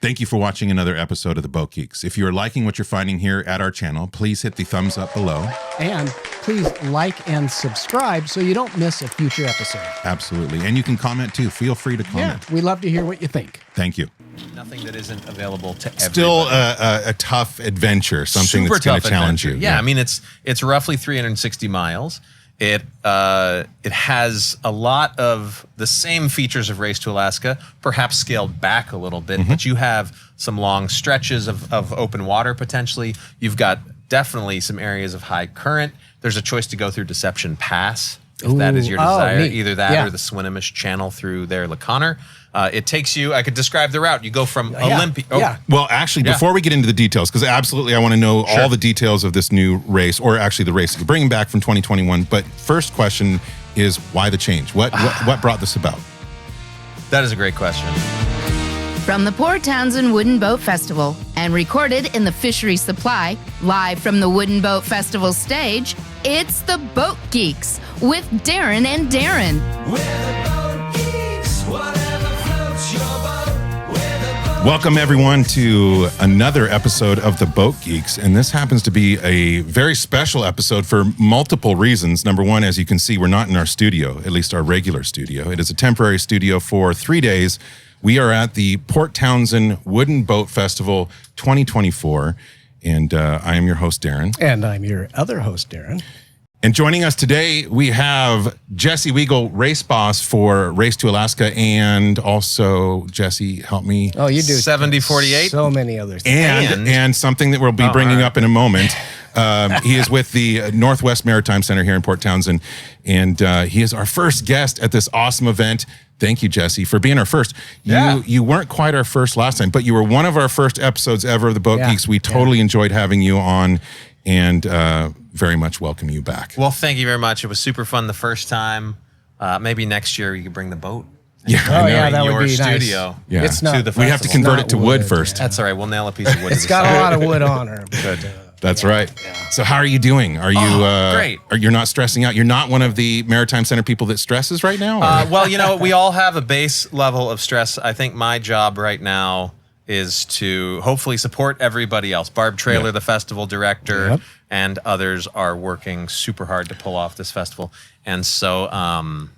Thank you for watching another episode of the Boat Geeks. If you are liking what you're finding here at our channel, please hit the thumbs up below. And please like and subscribe so you don't miss a future episode. Absolutely. And you can comment too. Feel free to comment. Yeah, we love to hear what you think. Thank you. Nothing that isn't available to everybody. Still a tough adventure, something Super that's going to tough challenge adventure. you. Yeah, I mean, it's roughly 360 miles. It has a lot of the same features of Race to Alaska, perhaps scaled back a little bit, but you have some long stretches of open water potentially. You've got definitely some areas of high current. There's a choice to go through Deception Pass, if that is your desire. neat. Either that Yeah. or the Swinomish Channel through there, Laconner. It takes you, I could describe the route. You go from Olympia. Oh, Yeah. Well, actually, before we get into the details, because absolutely I want to know all the details of this new race, or actually the race that you're bringing back from 2021. But first question is, why the change? What brought this about? that is a great question. From the Port Townsend Wooden Boat Festival and recorded in the Fisheries Supply, live from the Wooden Boat Festival stage, it's the Boat Geeks with Darren and Daeron. Welcome, everyone, to another episode of the Boat Geeks. And this happens to be a very special episode for multiple reasons. Number one, as you can see, we're not in our studio, at least our regular studio. It is a temporary studio for 3 days. We are at the Port Townsend Wooden Boat Festival 2024. And I am your host, Darren. And I'm your other host, Darren. And joining us today, we have Jesse Wiegel, race boss for Race to Alaska, and also, Jesse, help me. Oh, you do 70-48. so many other things. And something that we'll be bringing up in a moment. He is with the Northwest Maritime Center here in Port Townsend, and he is our first guest at this awesome event. Thank you, Jesse, for being our first. You weren't quite our first last time, but you were one of our first episodes ever of the Boat Geeks. We totally enjoyed having you on, and very much welcome you back. Well, thank you very much. It was super fun the first time. Maybe next year you could bring the boat. Yeah, Oh, yeah, that your would be studio. nice. Yeah. It's not. To the We have to festival. convert it to Not wood wood, first. That's all right. We'll nail a piece of wood. It's to the got side. a lot of wood on her. Good. That's right. So how are you doing? Are you great. You're not stressing out? You're not one of the Maritime Center people that stresses right now? Or? Well, you know, we all have a base level of stress. I think my job right now is to hopefully support everybody else. Barb Trailer, the festival director, and others are working super hard to pull off this festival. And so, I've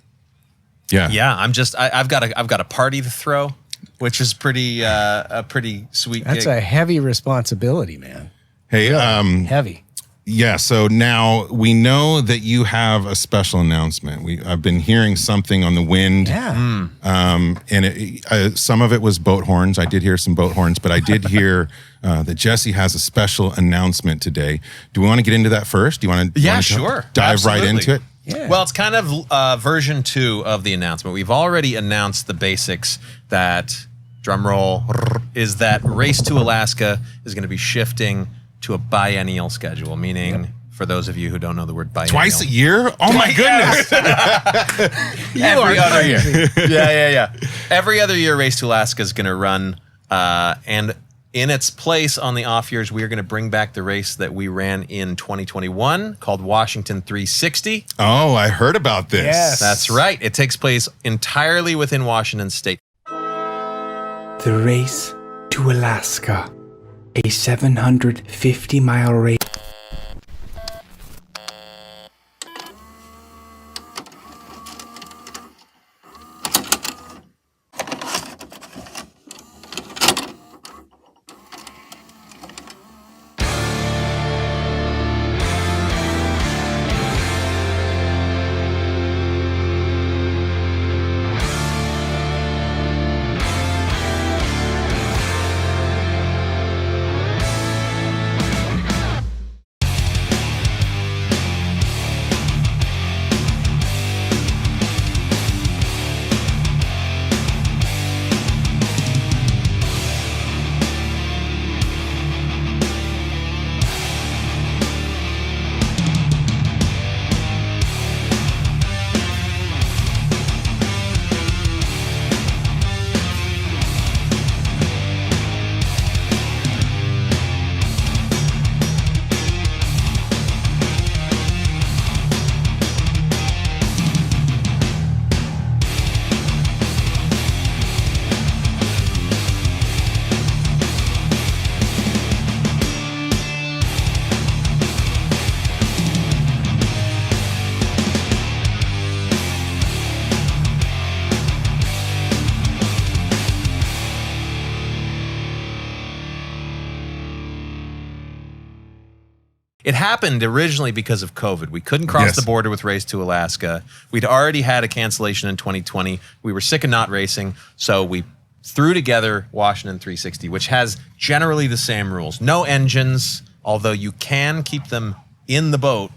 got a party to throw, which is pretty a pretty sweet That's gig. a heavy responsibility, man. Hey, Heavy. yeah, so now we know that you have a special announcement. I've been hearing something on the wind. Yeah. And some of it was boat horns. I did hear some boat horns, but I did hear that Jesse has a special announcement today. Do we want to get into that first? Do you want to Sure. dive right Absolutely. into it? Yeah. Well, it's kind of version 2 of the announcement. We've already announced the basics that, drum roll, is that Race to Alaska is going to be shifting to a biennial schedule, meaning, for those of you who don't know the word biennial. Twice a year? Oh my goodness. Every other year. Yeah. Every other year, Race to Alaska is going to run, and in its place on the off years, we are going to bring back the race that we ran in 2021 called Washington 360. Oh, I heard about this. Yes. That's right. It takes place entirely within Washington State. The Race to Alaska, a 750-mile race. It happened originally because of COVID. We couldn't cross the border with Race to Alaska. We'd already had a cancellation in 2020. We were sick of not racing, so we threw together Washington 360, which has generally the same rules. No engines, although you can keep them in the boat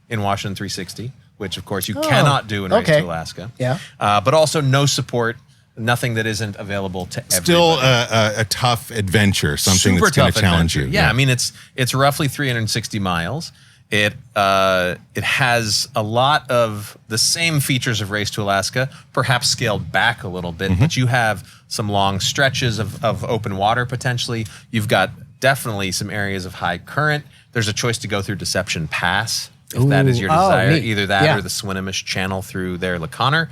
in Washington 360, which of course you cannot do in Race to Alaska. Yeah. But also no support. Nothing that isn't available to everybody. Still a tough adventure, something Super that's going to tough challenge adventure. you. Yeah, I mean it's roughly 360 miles. It has a lot of the same features of Race to Alaska, perhaps scaled back a little bit, but you have some long stretches of open water potentially. You've got definitely some areas of high current. There's a choice to go through Deception Pass, if that is your desire. neat. Either that Yeah. or the Swinomish Channel through there, LeConner.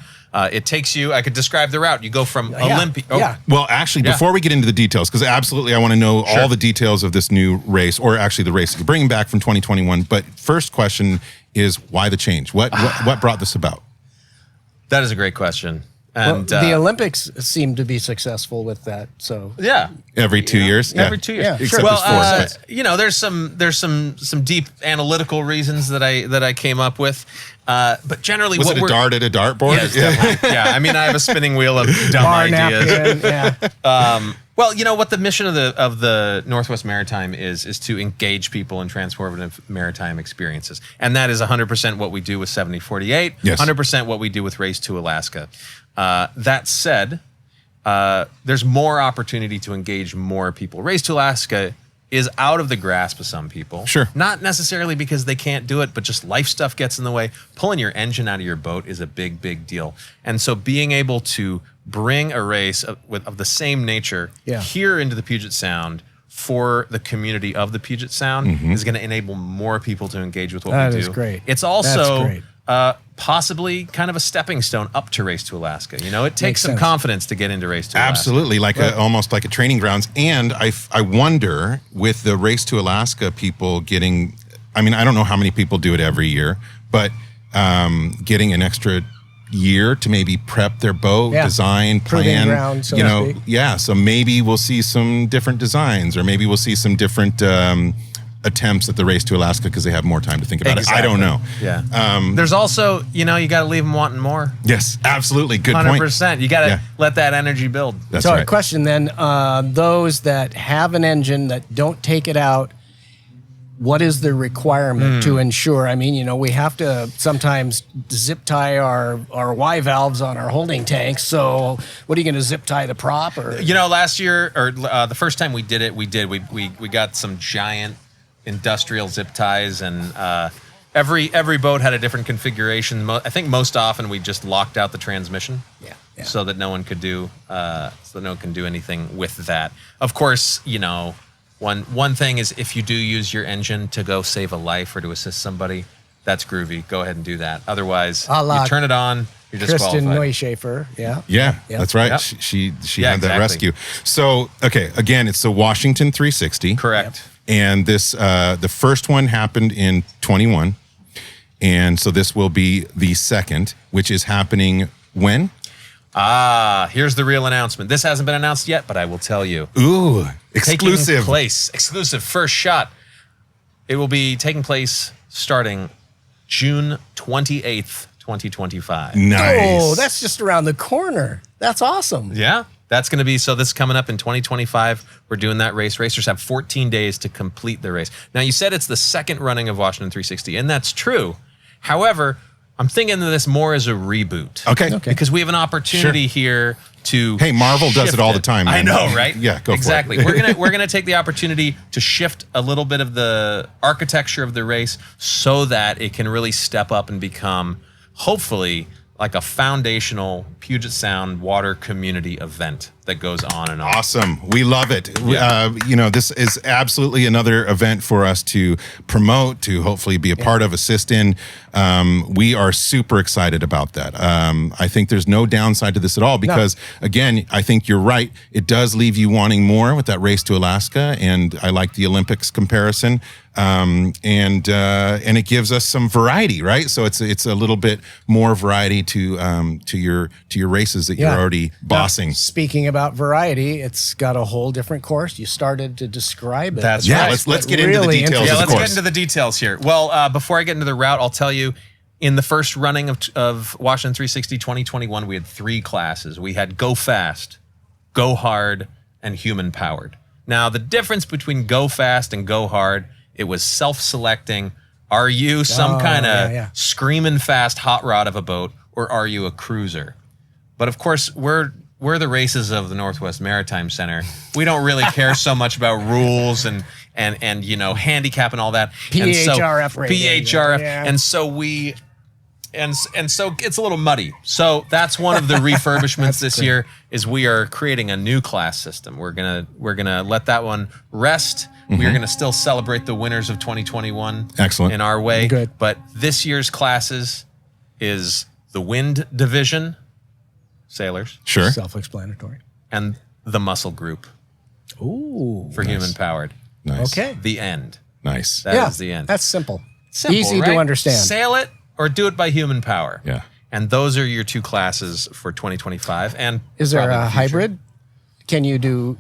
It takes you, I could describe the route. You go from Olympia. Yeah. Well, actually, before we get into the details, because absolutely I want to know all the details of this new race, or actually the race you're bringing back from 2021. But first question is, why the change? What brought this about? That is a great question. Well, And the Olympics seem to be successful with that. So yeah. Every 2 years? Every 2 years. Yeah, Except sure. there's Well, four. there's some deep analytical reasons that I came up with, but generally, Was what it a we're dart at a dartboard? Yes, definitely. Yeah, I mean, I have a spinning wheel of dumb bar ideas. napkin, yeah. Well, you know what the mission of the Northwest Maritime is to engage people in transformative maritime experiences, and that is 100% what we do with 7048. Yes. 100% what we do with Race to Alaska. That said, there's more opportunity to engage more people. Race to Alaska is out of the grasp of some people. Sure. Not necessarily because they can't do it, but just life stuff gets in the way. Pulling your engine out of your boat is a big, big deal. And so being able to bring a race of the same nature here into the Puget Sound for the community of the Puget Sound is going to enable more people to engage with what we do. That is great. It's That's also great. possibly kind of a stepping stone up to Race to Alaska. You know, it takes Makes some sense. confidence to get into Race to Alaska. Absolutely, almost like a training grounds. And I wonder, with the Race to Alaska people getting, I mean, I don't know how many people do it every year, but getting an extra year to maybe prep their boat, design, Proving plan, ground, so to speak. so maybe we'll see some different designs, or maybe we'll see some different attempts at the Race to Alaska because they have more time to think about it. I don't know. Yeah. There's also, you know, you got to leave them wanting more. Yes, absolutely. Good point. 100%. You got to let that energy build. That's So right. a question then, those that have an engine that don't take it out, what is the requirement to ensure? I mean, you know, we have to sometimes zip tie our Y valves on our holding tanks. So what are you going to zip tie the prop? Or You know, last year, or the first time we did it, we got some giant industrial zip ties, and every boat had a different configuration. I think most often we just locked out the transmission, so that no one could do anything with that. Of course, you know, one thing is, if you do use your engine to go save a life or to assist somebody, that's groovy. Go ahead and do that. Otherwise, la you turn it on, you're Kristen disqualified. Neuschafer, Yeah, that's right. Yep. She Yeah, had that exactly. rescue. So, okay, again, it's the Washington 360. Correct. And this, the first one happened in 21. And so this will be the second, which is happening when? Here's the real announcement. This hasn't been announced yet, but I will tell you. Ooh, exclusive. Taking place, exclusive, first shot. It will be taking place starting June 28th, 2025. Nice. Oh, that's just around the corner. That's awesome. Yeah, that's going to be, so this is coming up in 2025. We're doing that race. Racers have 14 days to complete the race. Now, you said it's the second running of Washington 360, and that's true. However, I'm thinking of this more as a reboot. Okay. Because we have an opportunity here to Hey, Marvel does shift it all the time, I man. know, right? Yeah, go exactly. for it. We're gonna take the opportunity to shift a little bit of the architecture of the race so that it can really step up and become, hopefully, like a foundational Puget Sound water community event that goes on and on. Awesome. We love it. Yeah. You know, this is absolutely another event for us to promote, to hopefully be a part of, assist in. We are super excited about that. I think there's no downside to this at all because, again, I think you're right. It does leave you wanting more with that Race to Alaska, and I like the Olympics comparison. And it gives us some variety, right? So it's a little bit more variety to your races that you're already bossing. Speaking about variety, it's got a whole different course. You started to describe it. That's Yeah, right. let's get into the Really details Yeah, of the let's get course. into the details here. Well, before I get into the route, I'll tell you, in the first running of Washington 360 2021, we had 3 classes. We had Go Fast, Go Hard, and Human Powered. Now, the difference between Go Fast and Go Hard, it was self-selecting. Are you some kind of screaming fast hot rod of a boat, or are you a cruiser? But of course, we're the races of the Northwest Maritime Center. We don't really care so much about rules and you know, handicap and all that. PHRF rating. PHRF. Yeah. And so we and so it's a little muddy. So that's one of the refurbishments this year is we are creating a new class system. We're gonna let that one rest. We're gonna still celebrate the winners of 2021 Excellent. in our way. Good. But this year's classes is the Wind Division, sailors, Sure. Self-explanatory. and the Muscle Group Ooh. for human powered. Nice. Okay. The end. Nice. That is the end. That's simple. Simple, Easy right? to understand. Sail it or do it by human power. Yeah. And those are your 2 classes for 2025. And Is there probably a the future. hybrid? Can you do?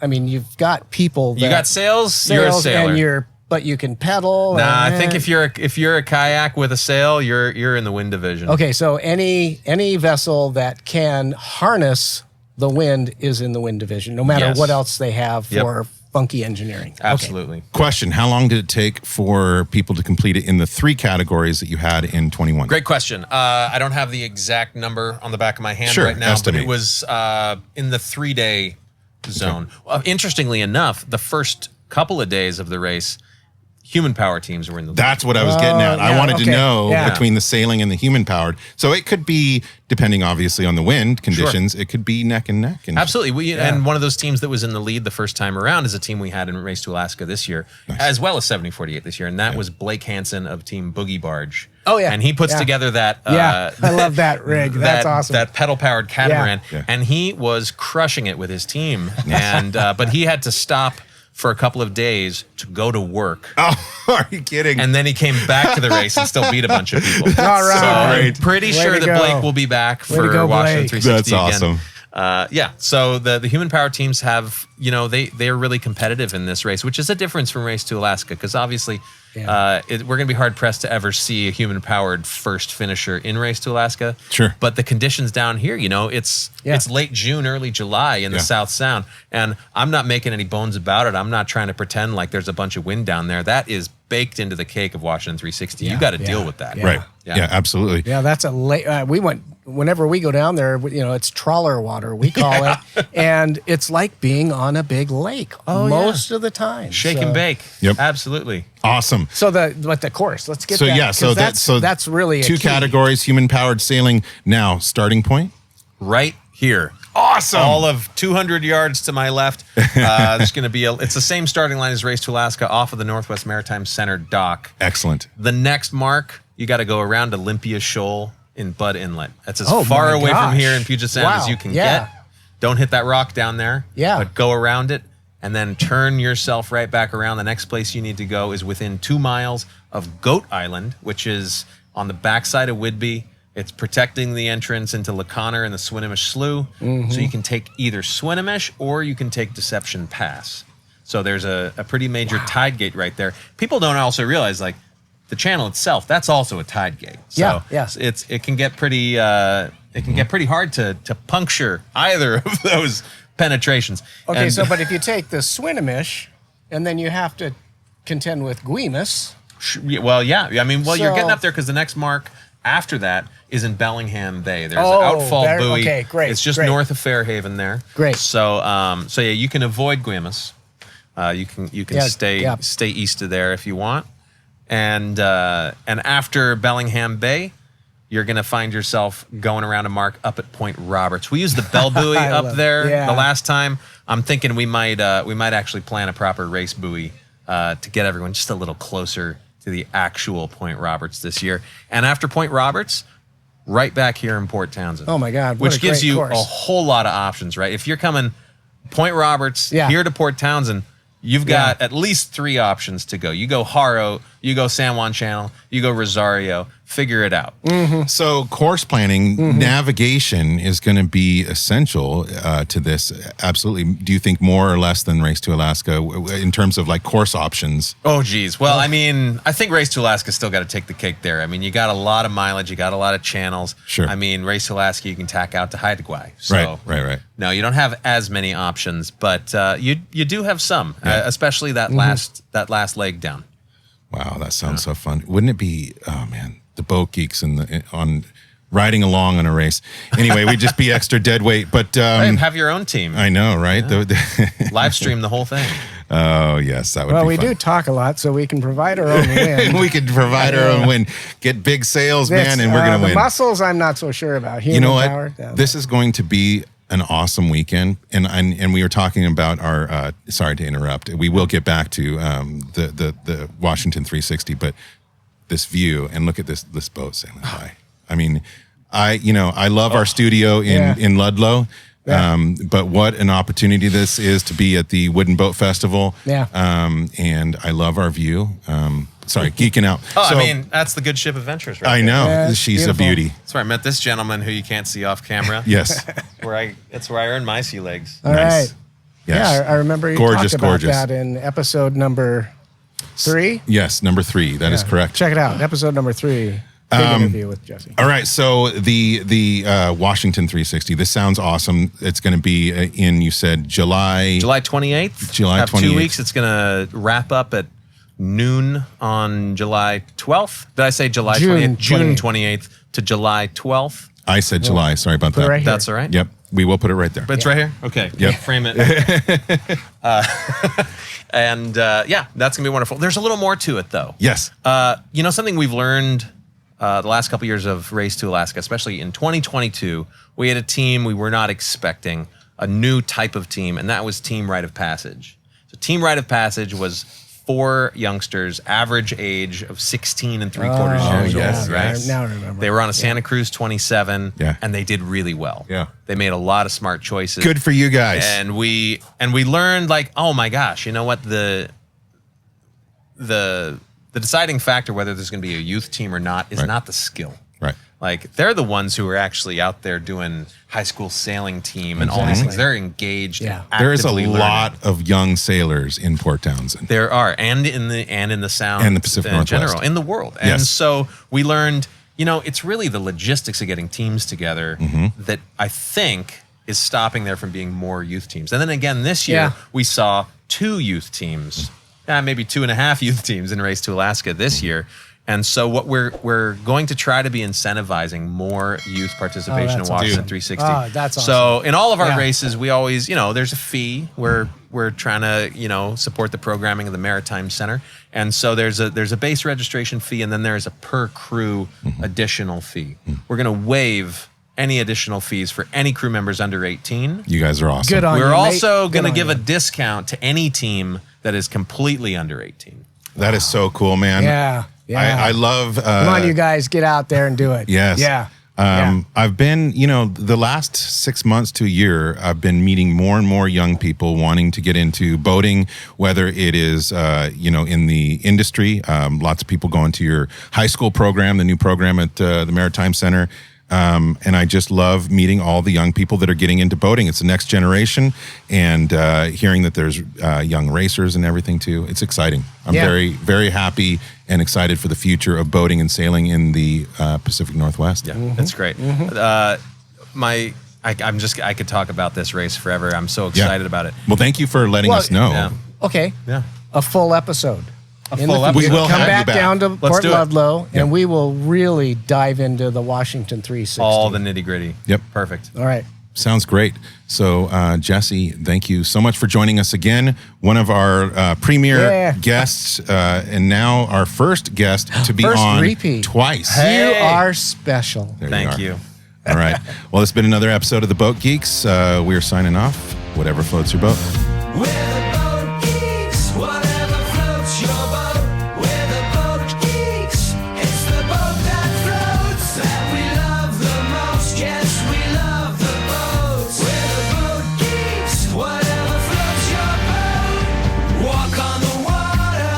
I mean, you've got people. That You got sails, you're a sailor. and but you can pedal. Nah, and- I think if you're a kayak with a sail, you're in the Wind Division. Okay, so any vessel that can harness the wind is in the Wind Division, no matter Yes. what else they have Yep. for funky engineering. Okay. Absolutely. Question: how long did it take for people to complete it in the 3 categories that you had in 21? Great question. I don't have the exact number on the back of my hand Sure, right now, estimate. but it was in the 3-day zone. Interestingly enough, the first couple of days of the race, human power teams were in the lead. That's what I was getting at. I yeah, wanted to okay. know Yeah. between the sailing and the human powered. So it could be, depending obviously on the wind conditions, it could be neck and neck. And Absolutely. And one of those teams that was in the lead the first time around is a team we had in Race to Alaska this year, as well as 7048 this year. And that was Blake Hansen of Team Boogie Barge. Oh, yeah. And he puts Yeah. together that. Yeah, I love that rig. That's awesome. That pedal powered catamaran. Yeah. And he was crushing it with his team. And but he had to stop for a couple of days to go to work. Oh, are you kidding? And then he came back to the race and still beat a bunch of people. All right. So I'm great. pretty Way sure to that go. Blake will be back Way to for go, Washington Blake. 360 That's again. awesome. Yeah. So the human power teams have, you know, they are really competitive in this race, which is a difference from Race to Alaska because obviously we're going to be hard pressed to ever see a human powered first finisher in Race to Alaska. Sure. But the conditions down here, you know, it's late June, early July in the South Sound, and I'm not making any bones about it. I'm not trying to pretend like there's a bunch of wind down there. That is baked into the cake of Washington 360. You got to deal with that. Yeah. Right. Yeah. Yeah, absolutely. Yeah, that's a late. We went whenever we go down there. You know, it's trawler water we call it, and it's like being on a big lake most of the time. Shake So- and bake. Yep. Absolutely. Awesome. So the course. Let's get So that. yeah, 'cause so that's really a 2 key. categories: human powered sailing. Now, starting point. Right here. Awesome. All of 200 yards to my left. There's going to be it's the same starting line as Race to Alaska off of the Northwest Maritime Center dock. Excellent. The next mark, you got to go around Olympia Shoal in Bud Inlet. That's as Oh, far my away from gosh. here in Puget Sound as Wow. you can Yeah. get. Don't hit that rock down there. Yeah. But go around it and then turn yourself right back around. The next place you need to go is within 2 miles of Goat Island, which is on the backside of Whidbey. It's protecting the entrance into LeConner and the Swinomish Slough. So you can take either Swinomish or you can take Deception Pass. So there's a pretty major tide gate right there. People don't also realize, like, the channel itself, that's also a tide gate. So Yeah. it can get pretty pretty hard to puncture either of those penetrations. Okay, And- so but if you take the Swinomish, and then you have to contend with Guimas. well, yeah. I mean, well, you're So- getting up there because the next mark after that is in Bellingham Bay. There's Oh, an outfall there- buoy. okay, great, It's just great. north of Fairhaven there. Great. So, so yeah, you can avoid Guimas. You can Yeah, stay east of there if you want. And after Bellingham Bay, you're going to find yourself going around a mark up at Point Roberts. We used the bell buoy I up love- there yeah. the last time. I'm thinking we might actually plan a proper race buoy to get everyone just a little closer to the actual Point Roberts this year. And after Point Roberts, right back here in Port Townsend. Oh my God, what Which a gives great you course. a whole lot of options, right? If you're coming Point Roberts Yeah. here to Port Townsend, you've got at least 3 options to go. You go Haro, You go San Juan Channel, you go Rosario, figure it out. So course planning, navigation is going to be essential to this. Absolutely. Do you think more or less than Race to Alaska in terms of like course options? Oh, geez. Well, I mean, I think Race to Alaska still got to take the cake there. I mean, you got a lot of mileage, you got a lot of channels. Sure. I mean, Race to Alaska, you can tack out to Haida Gwaii. So, Right. No, you don't have as many options, but you do have some, especially that last leg down. Wow, that sounds so fun. Wouldn't it be, oh man, the boat geeks on riding along on a race. Anyway, we'd just be extra dead weight, but Hey, have your own team. I know, right? Live stream the whole thing. Oh, yes, that would Well, be we fun. do talk a lot, so we can provide our own win. We could provide our own win. Get big sales, man, and we're going to the win. muscles, I'm not so sure about. Human You know what? power, This is going to be an awesome weekend, and we were talking about our. Sorry to interrupt. We will get back to the Washington 360, but this view and look at this boat sailing by. I mean, I love our studio in Ludlow. But what an opportunity this is to be at the Wooden Boat Festival. Yeah. And I love our view. Sorry, geeking out. Oh, So, I mean, that's the good ship adventures, right? I there. know. Yeah, it's She's beautiful. a beauty. That's where I met this gentleman who you can't see off camera. Yes. That's where I earned my sea legs. All Nice. right. Yes. Yeah, I remember you Gorgeous, talked about gorgeous. that in episode number 3. Yes, number 3. That is correct. Check it out. Episode number 3. Big interview with Jesse. All right, so the Washington 360. This sounds awesome. It's going to be in, you said, July 28th. July Have 28th. 2 weeks. It's going to wrap up at noon on July 12th. Did I say July June 28th? June 28th to July 12th. I said July. Sorry about Put it that. right here. That's all right. Yep, we will put it right there. But it's right here? Okay. Yep. Frame it. And yeah, that's going to be wonderful. There's a little more to it, though. Yes. Something we've learned the last couple years of Race to Alaska, especially in 2022, we had a team we were not expecting, a new type of team, and that was Team Rite of Passage. So Team Rite of Passage was 4 youngsters, average age of 16 and 3/4 years yes, old, yes. right? Now I remember. They were on a Santa Cruz 27, Yeah. and they did really well. Yeah. They made a lot of smart choices. Good for you guys. And we learned, like, oh my gosh, you know what, the deciding factor whether there's going to be a youth team or not is Right. not the skill. Right. Like, they're the ones who are actually out there doing high school sailing team and all these things. They're engaged. Yeah. And There is a actively lot learning. of young sailors in Port Townsend. There are, and in the Sound And the Pacific in Northwest. general, in the world. And Yes. so we learned, it's really the logistics of getting teams together that I think is stopping there from being more youth teams. And then again, this year, Yeah. we saw 2 youth teams, maybe 2.5 youth teams in Race to Alaska this year. And so what we're going to try to be incentivizing more youth participation in that's Washington awesome. 360. Oh, that's awesome. So in all of our Yeah. races, we always, there's a fee. We're trying to, support the programming of the Maritime Center. And so there's a base registration fee, and then there's a per crew additional fee. We're going to waive any additional fees for any crew members under 18. You guys are awesome. Good on you, We're mate. also Good going to on give you. a discount to any team that is completely under 18. That is so cool, man. Yeah. I love. Come on, you guys, get out there and do it. Yes. Yeah. I've been, the last 6 months to a year, I've been meeting more and more young people wanting to get into boating, whether it is, in the industry. Lots of people going to your high school program, the new program at the Maritime Center. And I just love meeting all the young people that are getting into boating. It's the next generation, and hearing that there's young racers and everything too. It's exciting. I'm very, very happy and excited for the future of boating and sailing in the Pacific Northwest. Yeah, that's great. I could talk about this race forever. I'm so excited about it. Well, thank you for letting us know. Yeah. Okay. Yeah. A full episode. In full the episode. future. We will come have you back back. down to Let's Port do it. Ludlow, Yeah. and we will really dive into the Washington 360. All the nitty gritty. Yep. Perfect. All right. Sounds great. So, Jesse, thank you so much for joining us again. One of our premier guests, and now our first guest to be First on repeat. twice. You are special. There Thank are. you. All right. Well, it's been another episode of the Boat Geeks. We're signing off. Whatever floats your boat. We're the Boat Geeks, whatever floats your boat. We're the Boat Geeks, it's the boat that floats that we love the most. Yes, we love the boats. We're the Boat Geeks, whatever floats your boat. Walk on the water,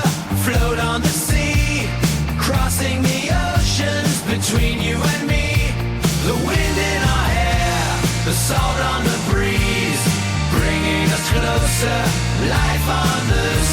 float on the sea. the salt on the breeze, bringing us closer, life on the